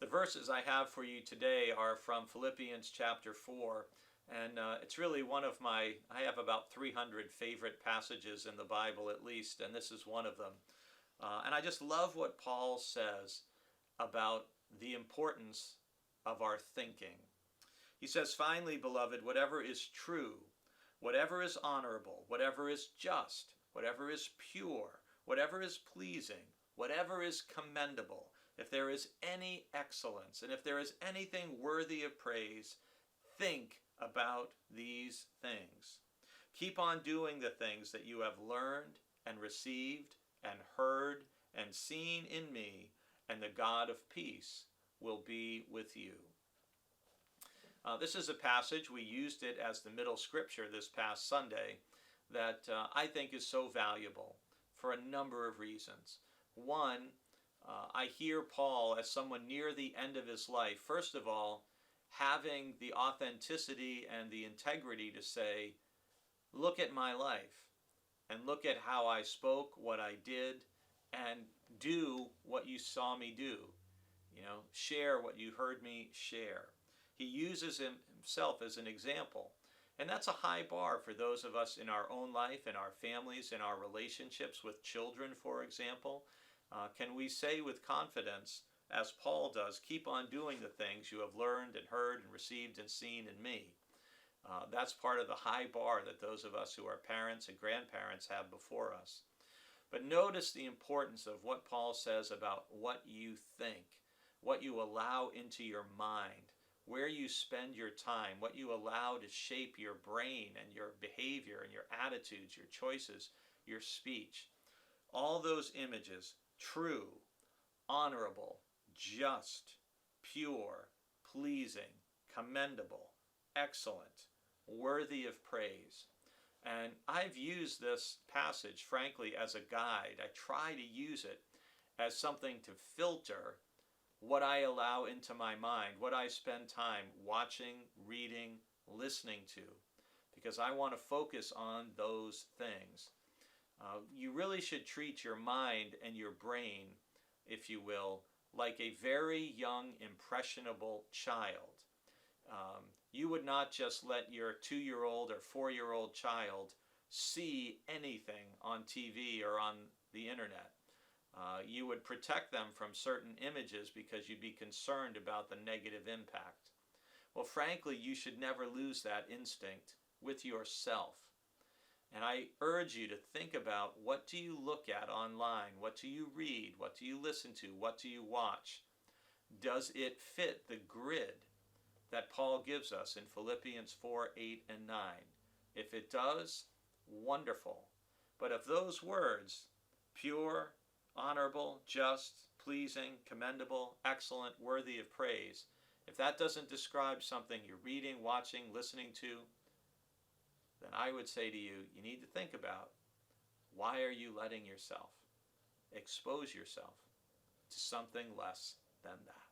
The verses I have for you today are from Philippians chapter 4, and it's really one of I have about 300 favorite passages in the Bible at least, and this is one of them. And I just love what Paul says about the importance of our thinking. He says, "Finally, beloved, whatever is true, whatever is honorable, whatever is just, whatever is pure, whatever is pleasing, whatever is commendable, if there is any excellence, and if there is anything worthy of praise, think about these things. Keep on doing the things that you have learned and received and heard and seen in me, and the God of peace will be with you." This is a passage, we used it as the middle scripture this past Sunday, that I think is so valuable for a number of reasons. One, I hear Paul as someone near the end of his life, first of all, having the authenticity and the integrity to say, look at my life and look at how I spoke, what I did, and do what you saw me do. Share what you heard me share. He uses himself as an example. And that's a high bar for those of us in our own life, in our families, in our relationships with children, for example. Can we say with confidence, as Paul does, keep on doing the things you have learned and heard and received and seen in me? That's part of the high bar that those of us who are parents and grandparents have before us. But notice the importance of what Paul says about what you think, what you allow into your mind, where you spend your time, what you allow to shape your brain and your behavior and your attitudes, your choices, your speech. All those images, true, honorable, just, pure, pleasing, commendable, excellent, worthy of praise. And I've used this passage, frankly, as a guide. I try to use it as something to filter what I allow into my mind, what I spend time watching, reading, listening to, because I want to focus on those things. You really should treat your mind and your brain, if you will, like a very young, impressionable child. You would not just let your 2-year-old or 4-year-old child see anything on TV or on the internet. You would protect them from certain images because you'd be concerned about the negative impact. Well, frankly, you should never lose that instinct with yourself. And I urge you to think about, what do you look at online? What do you read? What do you listen to? What do you watch? Does it fit the grid that Paul gives us in Philippians 4, 8, and 9? If it does, wonderful. But if those words, pure, honorable, just, pleasing, commendable, excellent, worthy of praise, if that doesn't describe something you're reading, watching, listening to, then I would say to you, you need to think about, why are you letting yourself expose yourself to something less than that?